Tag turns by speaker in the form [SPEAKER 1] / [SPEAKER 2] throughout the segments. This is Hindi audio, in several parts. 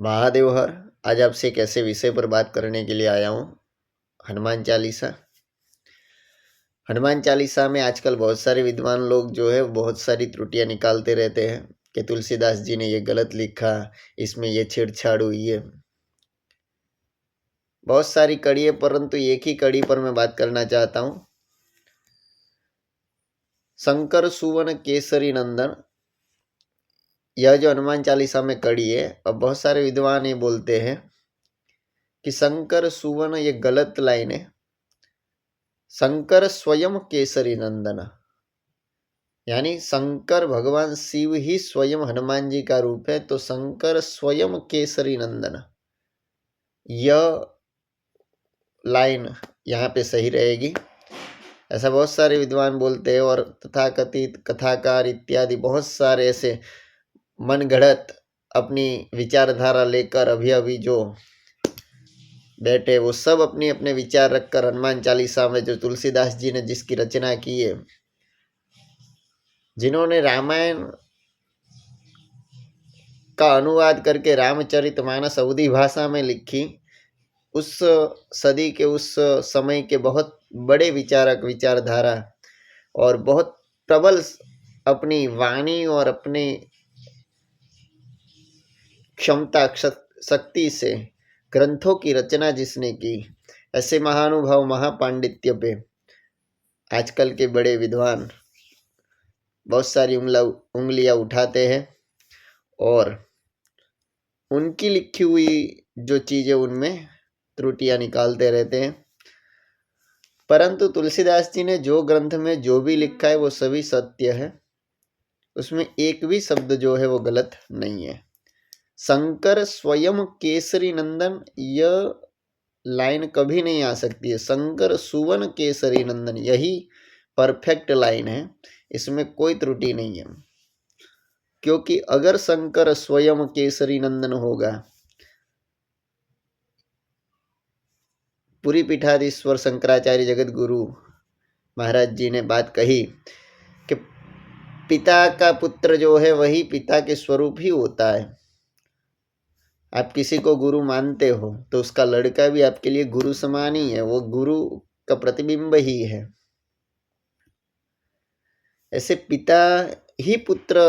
[SPEAKER 1] महादेव हर। आज आपसे एक ऐसे विषय पर बात करने के लिए आया हूँ, हनुमान चालीसा। हनुमान चालीसा में आजकल बहुत सारे विद्वान लोग जो है बहुत सारी त्रुटियां निकालते रहते हैं कि तुलसीदास जी ने ये गलत लिखा, इसमें ये छेड़छाड़ हुई है। बहुत सारी कड़ी है, परंतु एक ही कड़ी पर मैं बात करना चाहता हूँ। शंकर सुवन केसरी नंदन, यह जो हनुमान चालीसा में कड़ी है, अब बहुत सारे विद्वान ये बोलते हैं कि शंकर सुवन ये गलत लाइन है। शंकर स्वयं केसरी नंदन, यानी शंकर भगवान शिव ही स्वयं हनुमान जी का रूप है, तो शंकर स्वयं केसरी नंदन, यह लाइन यहाँ पे सही रहेगी। ऐसा बहुत सारे विद्वान बोलते हैं और तथाकथित कथाकार इत्यादि बहुत सारे ऐसे मनगढ़ंत अपनी विचारधारा लेकर अभी जो बैठे, वो सब अपने अपने विचार रखकर हनुमान चालीसा में जो तुलसीदास जी ने जिसकी रचना की है, जिन्होंने रामायण का अनुवाद करके रामचरितमानस अवधी भाषा में लिखी, उस सदी के उस समय के बहुत बड़े विचारक, विचारधारा और बहुत प्रबल अपनी वाणी और अपनी क्षमता शक्ति से ग्रंथों की रचना जिसने की, ऐसे महानुभाव महापांडित्य पे आजकल के बड़े विद्वान बहुत सारी उंगलियां उठाते हैं और उनकी लिखी हुई जो चीज़ें उनमें त्रुटियां निकालते रहते हैं। परंतु तुलसीदास जी ने जो ग्रंथ में जो भी लिखा है वो सभी सत्य है, उसमें एक भी शब्द जो है वो गलत नहीं है। शंकर स्वयं केसरी नंदन, यह लाइन कभी नहीं आ सकती है। शंकर सुवन केसरी नंदन, यही परफेक्ट लाइन है, इसमें कोई त्रुटि नहीं है। क्योंकि अगर शंकर स्वयं केसरी नंदन होगा, पूरी पीठाधीश्वर शंकराचार्य जगत गुरु महाराज जी ने बात कही कि पिता का पुत्र जो है वही पिता के स्वरूप ही होता है। आप किसी को गुरु मानते हो तो उसका लड़का भी आपके लिए गुरु समान ही है, वो गुरु का प्रतिबिंब ही है। ऐसे पिता ही पुत्र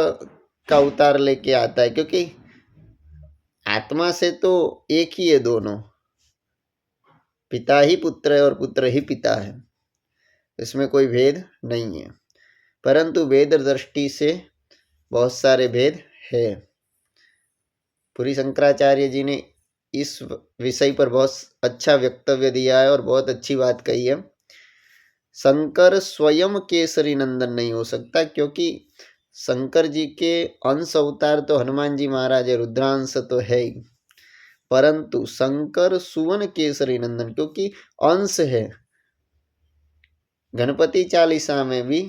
[SPEAKER 1] का अवतार लेके आता है, क्योंकि आत्मा से तो एक ही है दोनों, पिता ही पुत्र है और पुत्र ही पिता है, इसमें कोई भेद नहीं है। परंतु वेद दृष्टि से बहुत सारे भेद है। पूरी शंकराचार्य जी ने इस विषय पर बहुत अच्छा वक्तव्य दिया है और बहुत अच्छी बात कही है। शंकर स्वयं केसरी नंदन नहीं हो सकता, क्योंकि शंकर जी के अंश अवतार तो हनुमान जी महाराज है, रुद्रांश तो है ही, परंतु शंकर सुवन केसरी नंदन क्योंकि अंश है। गणपति चालीसा में भी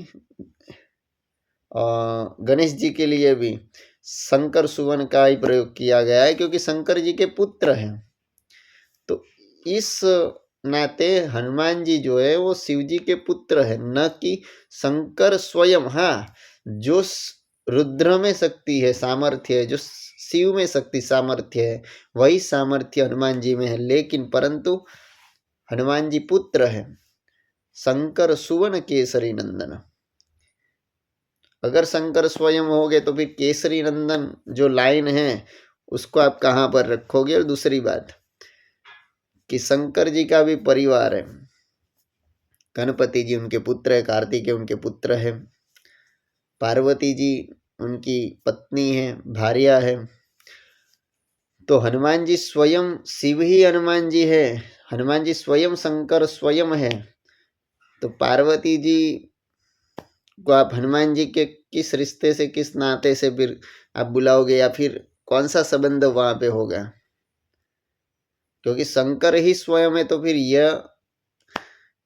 [SPEAKER 1] गणेश जी के लिए भी शंकर सुवन का ही प्रयोग किया गया है, क्योंकि शंकर जी के पुत्र हैं। तो इस नाते हनुमान जी जो है वो शिव जी के पुत्र है, न कि शंकर स्वयं। हाँ, जो रुद्र में शक्ति है, सामर्थ्य है, जो शिव में शक्ति सामर्थ्य है, वही सामर्थ्य हनुमान जी में है, लेकिन परंतु हनुमान जी पुत्र है। शंकर सुवन केसरी नंदन, अगर शंकर स्वयं हो गए तो फिर केसरी नंदन जो लाइन है उसको आप कहाँ पर रखोगे। और दूसरी बात कि शंकर जी का भी परिवार है, गणपति जी उनके पुत्र है, कार्तिकेय उनके पुत्र है, पार्वती जी उनकी पत्नी है, भार्या है। तो हनुमान जी स्वयं शिव ही हनुमान जी है, हनुमान जी स्वयं शंकर स्वयं है, तो पार्वती जी को आप हनुमान जी के किस रिश्ते से, किस नाते से फिर आप बुलाओगे, या फिर कौन सा संबंध वहां पे होगा। क्योंकि शंकर ही स्वयं है, तो फिर यह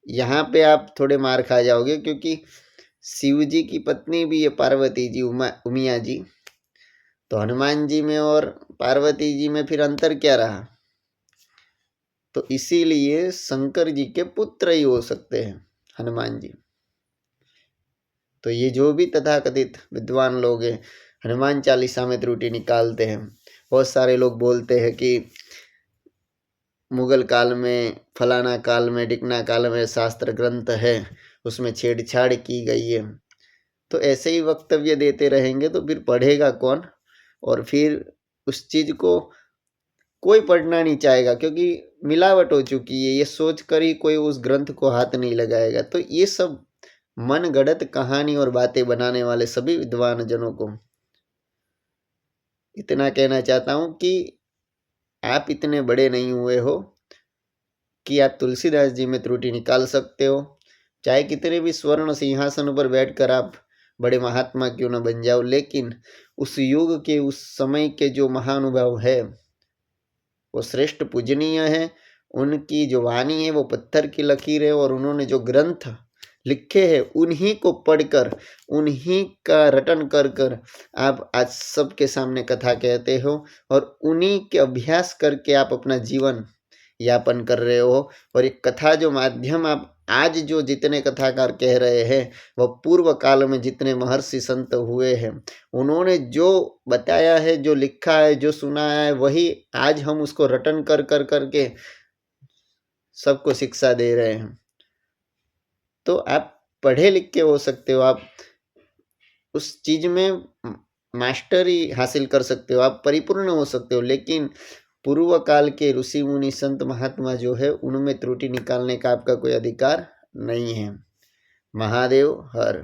[SPEAKER 1] यहाँ पे आप थोड़े मार खा जाओगे, क्योंकि शिव जी की पत्नी भी है पार्वती जी, उमिया जी, तो हनुमान जी में और पार्वती जी में फिर अंतर क्या रहा। तो इसीलिए शंकर जी के पुत्र ही हो सकते हैं हनुमान जी। तो ये जो भी तथाकथित विद्वान लोग हैं हनुमान चालीसा में त्रुटि निकालते हैं, बहुत सारे लोग बोलते हैं कि मुगल काल में, फलाना काल में, ढिकना काल में शास्त्र ग्रंथ है, उसमें छेड़छाड़ की गई है। तो ऐसे ही वक्तव्य देते रहेंगे तो फिर पढ़ेगा कौन, और फिर उस चीज़ को कोई पढ़ना नहीं चाहेगा, क्योंकि मिलावट हो चुकी है, ये सोच कर ही कोई उस ग्रंथ को हाथ नहीं लगाएगा। तो ये सब मन गढ़ंत कहानी और बातें बनाने वाले सभी विद्वान जनों को इतना कहना चाहता हूँ कि आप इतने बड़े नहीं हुए हो कि आप तुलसीदास जी में त्रुटि निकाल सकते हो। चाहे कितने भी स्वर्ण सिंहासन पर बैठकर आप बड़े महात्मा क्यों न बन जाओ, लेकिन उस युग के, उस समय के जो महानुभाव है वो श्रेष्ठ पूजनीय है। उनकी जो वाणी है वो पत्थर की लकीर है, और उन्होंने जो ग्रंथ लिखे हैं उन्हीं को पढ़कर, उन्हीं का रटन कर कर आप आज सबके सामने कथा कहते हो, और उन्हीं के अभ्यास करके आप अपना जीवन यापन कर रहे हो। और एक कथा जो माध्यम आप आज जो जितने कथाकार कह रहे हैं, वह पूर्व काल में जितने महर्षि संत हुए हैं, उन्होंने जो बताया है, जो लिखा है, जो सुनाया है, वही आज हम उसको रटन कर कर करके सबको शिक्षा दे रहे हैं। तो आप पढ़े लिखे हो सकते हो, आप उस चीज में मास्टरी हासिल कर सकते हो, आप परिपूर्ण हो सकते हो, लेकिन पूर्व काल के ऋषि मुनि संत महात्मा जो है उनमें त्रुटि निकालने का आपका कोई अधिकार नहीं है। महादेव हर।